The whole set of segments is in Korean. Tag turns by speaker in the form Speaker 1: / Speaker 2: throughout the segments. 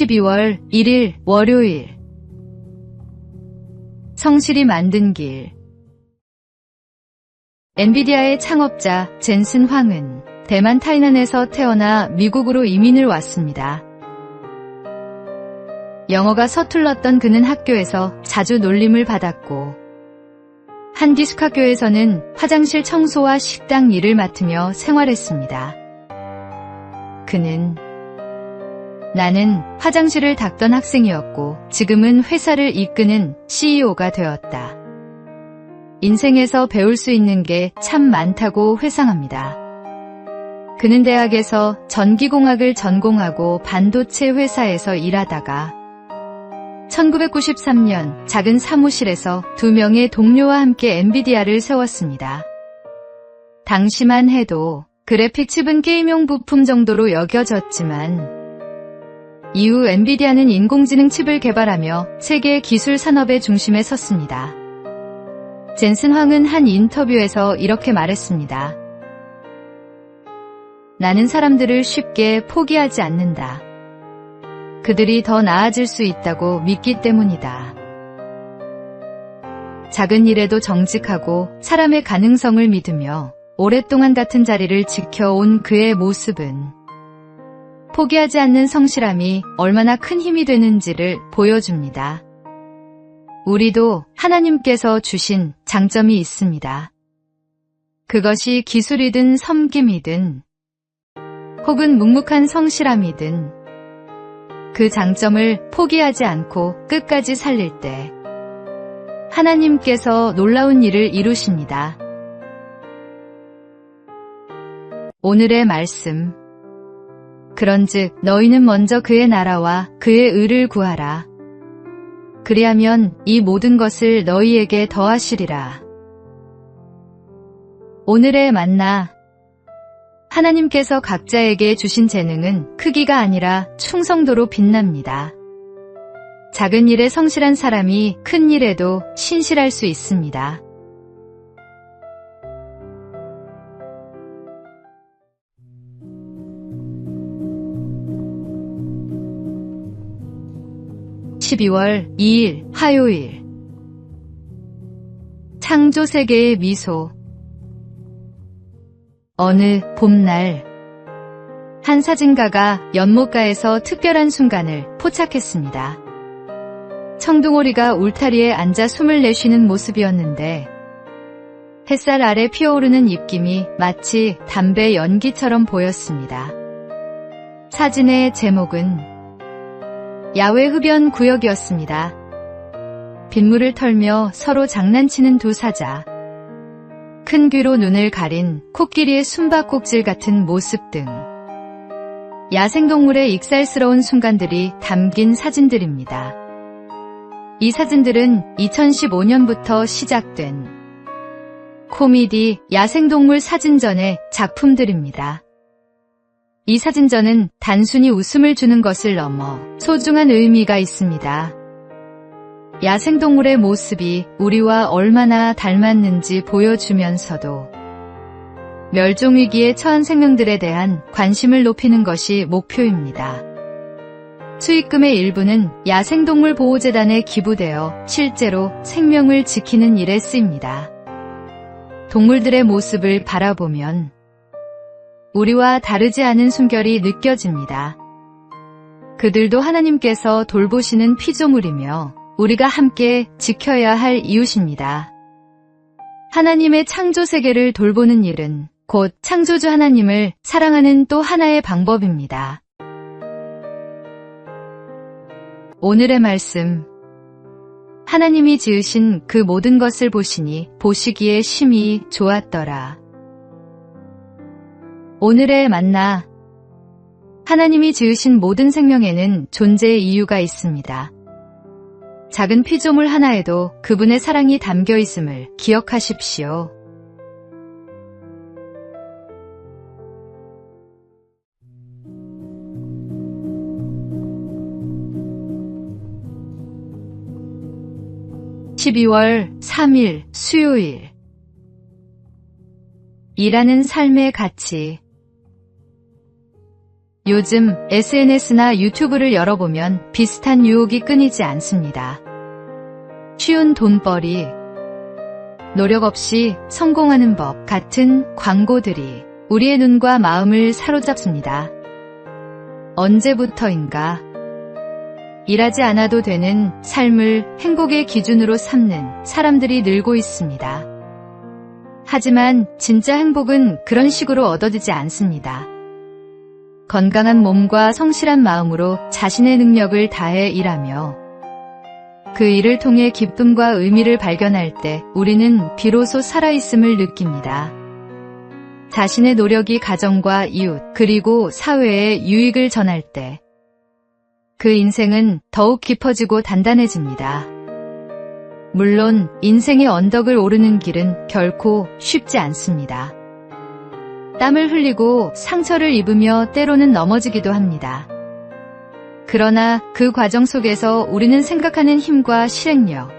Speaker 1: 12월 1일 월요일. 성실히 만든 길. 엔비디아의 창업자 젠슨 황은 대만 타이난에서 태어나 미국으로 이민을 왔습니다. 영어가 서툴렀던 그는 학교에서 자주 놀림을 받았고 한 기숙학교에서는 화장실 청소와 식당 일을 맡으며 생활했습니다. 그는 나는 화장실을 닦던 학생이었고 지금은 회사를 이끄는 CEO가 되었다. 인생에서 배울 수 있는 게 참 많다고 회상합니다. 그는 대학에서 전기공학을 전공하고 반도체 회사에서 일하다가 1993년 작은 사무실에서 2명의 동료와 함께 엔비디아를 세웠습니다. 당시만 해도 그래픽 칩은 게임용 부품 정도로 여겨졌지만 이후 엔비디아는 인공지능 칩을 개발하며 세계 기술 산업의 중심에 섰습니다. 젠슨 황은 한 인터뷰에서 이렇게 말했습니다. 나는 사람들을 쉽게 포기하지 않는다. 그들이 더 나아질 수 있다고 믿기 때문이다. 작은 일에도 정직하고 사람의 가능성을 믿으며 오랫동안 같은 자리를 지켜온 그의 모습은 포기하지 않는 성실함이 얼마나 큰 힘이 되는지를 보여줍니다. 우리도 하나님께서 주신 장점이 있습니다. 그것이 기술이든 섬김이든 혹은 묵묵한 성실함이든 그 장점을 포기하지 않고 끝까지 살릴 때 하나님께서 놀라운 일을 이루십니다. 오늘의 말씀. 그런즉 너희는 먼저 그의 나라와 그의 의를 구하라. 그리하면 이 모든 것을 너희에게 더하시리라. 오늘의 만나. 하나님께서 각자에게 주신 재능은 크기가 아니라 충성도로 빛납니다. 작은 일에 성실한 사람이 큰 일에도 신실할 수 있습니다. (12월 2일) 화요일. 창조 세계의 미소. 어느 봄날 한 사진가가 연못가에서 특별한 순간을 포착했습니다. 청둥오리가 울타리에 앉아 숨을 내쉬는 모습이었는데 햇살 아래 피어오르는 입김이 마치 담배 연기처럼 보였습니다. 사진의 제목은 야외 흡연 구역이었습니다. 빗물을 털며 서로 장난치는 두 사자, 큰 귀로 눈을 가린 코끼리의 숨바꼭질 같은 모습 등 야생동물의 익살스러운 순간들이 담긴 사진들입니다. 이 사진들은 2015년부터 시작된 코미디 야생동물 사진전의 작품들입니다. 이 사진전은 단순히 웃음을 주는 것을 넘어 소중한 의미가 있습니다. 야생동물의 모습이 우리와 얼마나 닮았는지 보여주면서도 멸종위기에 처한 생명들에 대한 관심을 높이는 것이 목표입니다. 수익금의 일부는 야생동물 보호재단에 기부되어 실제로 생명을 지키는 일에 쓰입니다. 동물들의 모습을 바라보면 우리와 다르지 않은 숨결이 느껴집니다. 그들도 하나님께서 돌보시는 피조물이며 우리가 함께 지켜야 할 이웃입니다. 하나님의 창조 세계를 돌보는 일은 곧 창조주 하나님을 사랑하는 또 하나의 방법입니다. 오늘의 말씀. 하나님이 지으신 그 모든 것을 보시니 보시기에 심히 좋았더라. 오늘의 만나. 하나님이 지으신 모든 생명에는 존재의 이유가 있습니다. 작은 피조물 하나에도 그분의 사랑이 담겨 있음을 기억하십시오. (12월 3일) 수요일. 일하는 삶의 가치. 요즘 SNS나 유튜브를 열어보면 비슷한 유혹이 끊이지 않습니다. 쉬운 돈벌이, 노력 없이 성공하는 법 같은 광고들이 우리의 눈과 마음을 사로잡습니다. 언제부터인가 일하지 않아도 되는 삶을 행복의 기준으로 삼는 사람들이 늘고 있습니다. 하지만 진짜 행복은 그런 식으로 얻어지지 않습니다. 건강한 몸과 성실한 마음으로 자신의 능력을 다해 일하며 그 일을 통해 기쁨과 의미를 발견할 때 우리는 비로소 살아있음을 느낍니다. 자신의 노력이 가정과 이웃 그리고 사회에 유익을 전할 때 그 인생은 더욱 깊어지고 단단해집니다. 물론 인생의 언덕을 오르는 길은 결코 쉽지 않습니다. 땀을 흘리고 상처를 입으며 때로는 넘어지기도 합니다. 그러나 그 과정 속에서 우리는 생각하는 힘과 실행력,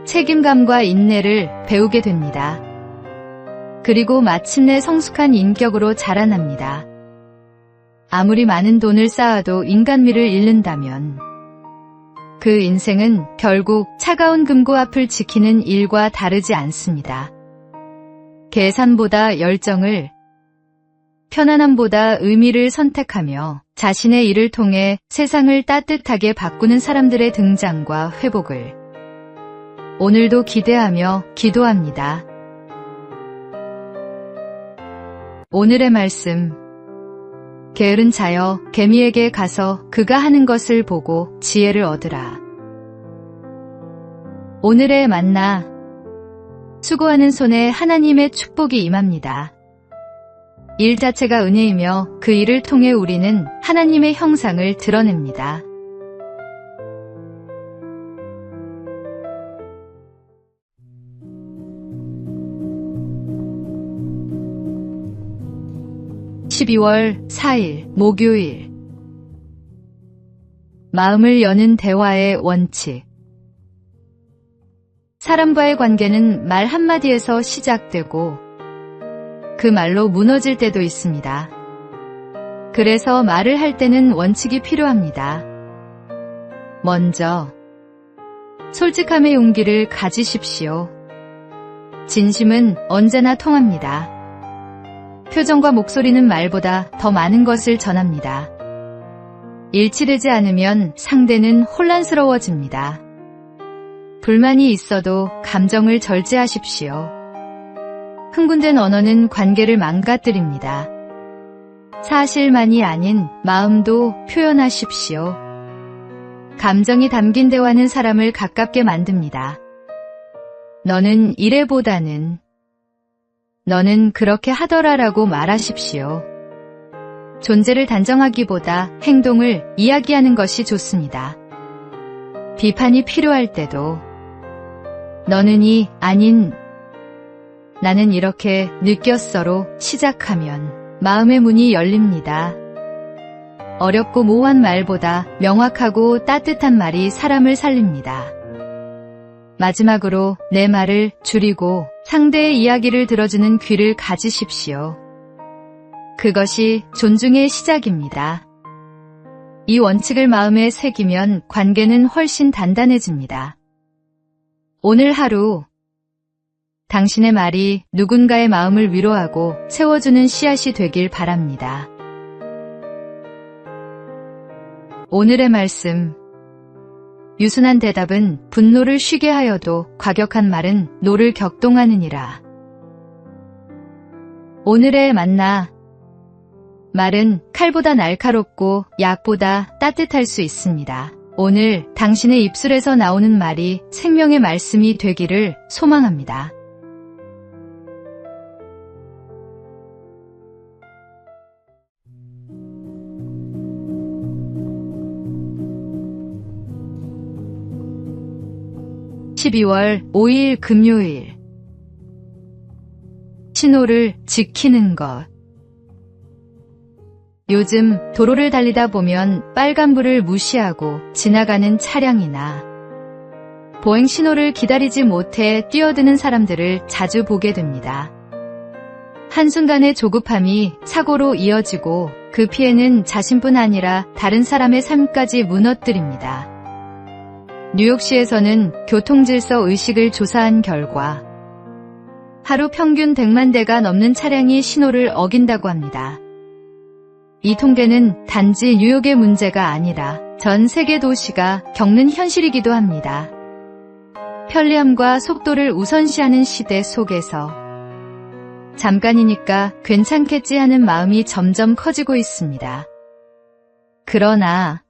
Speaker 1: 책임감과 인내를 배우게 됩니다. 그리고 마침내 성숙한 인격으로 자라납니다. 아무리 많은 돈을 쌓아도 인간미를 잃는다면 그 인생은 결국 차가운 금고 앞을 지키는 일과 다르지 않습니다. 계산보다 열정을, 편안함보다 의미를 선택하며 자신의 일을 통해 세상을 따뜻하게 바꾸는 사람들의 등장과 회복을 오늘도 기대하며 기도합니다. 오늘의 말씀. 게으른 자여 개미에게 가서 그가 하는 것을 보고 지혜를 얻으라. 오늘의 만나. 수고하는 손에 하나님의 축복이 임합니다. 일 자체가 은혜이며 그 일을 통해 우리는 하나님의 형상을 드러냅니다. (12월 4일) 목요일. 마음을 여는 대화의 원칙. 사람과의 관계는 말 한마디에서 시작되고 그 말로 무너질 때도 있습니다. 그래서 말을 할 때는 원칙이 필요합니다. 먼저, 솔직함의 용기를 가지십시오. 진심은 언제나 통합니다. 표정과 목소리는 말보다 더 많은 것을 전합니다. 일치되지 않으면 상대는 혼란스러워집니다. 불만이 있어도 감정을 절제하십시오. 흥분된 언어는 관계를 망가뜨립니다. 사실만이 아닌 마음도 표현하십시오. 감정이 담긴 대화는 사람을 가깝게 만듭니다. 너는 이래보다는 너는 그렇게 하더라라고 말하십시오. 존재를 단정하기보다 행동을 이야기하는 것이 좋습니다. 비판이 필요할 때도 너는이 아닌 나는 이렇게 느꼈어로 시작하면 마음의 문이 열립니다. 어렵고 모호한 말보다 명확하고 따뜻한 말이 사람을 살립니다. 마지막으로 내 말을 줄이고 상대의 이야기를 들어주는 귀를 가지십시오. 그것이 존중의 시작입니다. 이 원칙을 마음에 새기면 관계는 훨씬 단단해집니다. 오늘 하루 당신의 말이 누군가의 마음을 위로하고 세워주는 씨앗이 되길 바랍니다. 오늘의 말씀. 유순한 대답은 분노를 쉬게 하여도 과격한 말은 노를 격동하느니라. 오늘의 만나. 말은 칼보다 날카롭고 약보다 따뜻할 수 있습니다. 오늘 당신의 입술에서 나오는 말이 생명의 말씀이 되기를 소망합니다. (12월 5일) 금요일. 신호를 지키는 것. 요즘 도로를 달리다 보면 빨간불을 무시하고 지나가는 차량이나 보행 신호를 기다리지 못해 뛰어드는 사람들을 자주 보게 됩니다. 한순간의 조급함이 사고로 이어지고 그 피해는 자신뿐 아니라 다른 사람의 삶까지 무너뜨립니다. 뉴욕시에서는 교통질서 의식을 조사한 결과 하루 평균 100만 대가 넘는 차량이 신호를 어긴다고 합니다. 이 통계는 단지 뉴욕의 문제가 아니라 전 세계 도시가 겪는 현실이기도 합니다. 편리함과 속도를 우선시하는 시대 속에서 잠깐이니까 괜찮겠지 하는 마음이 점점 커지고 있습니다. 그러나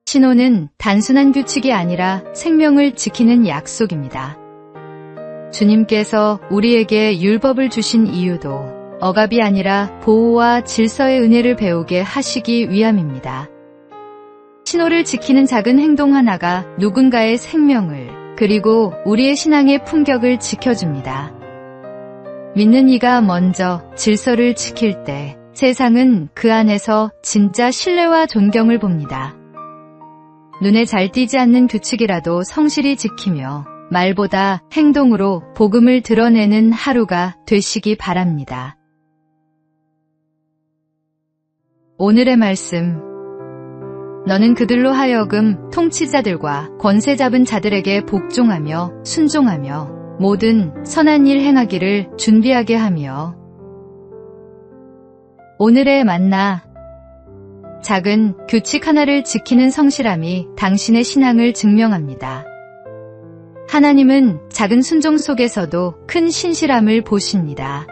Speaker 1: 신호는 단순한 규칙이 아니라 생명을 지키는 약속입니다. 주님께서 우리에게 율법을 주신 이유도 억압이 아니라 보호와 질서의 은혜를 배우게 하시기 위함입니다. 신호를 지키는 작은 행동 하나가 누군가의 생명을 그리고 우리의 신앙의 품격을 지켜줍니다. 믿는 이가 먼저 질서를 지킬 때 세상은 그 안에서 진짜 신뢰와 존경을 봅니다. 눈에 잘 띄지 않는 규칙이라도 성실히 지키며 말보다 행동으로 복음을 드러내는 하루가 되시기 바랍니다. 오늘의 말씀. 너는 그들로 하여금 통치자들과 권세 잡은 자들에게 복종하며 순종하며 모든 선한 일 행하기를 준비하게 하며. 오늘의 만나. 작은 규칙 하나를 지키는 성실함이 당신의 신앙을 증명합니다. 하나님은 작은 순종 속에서도 큰 신실함을 보십니다.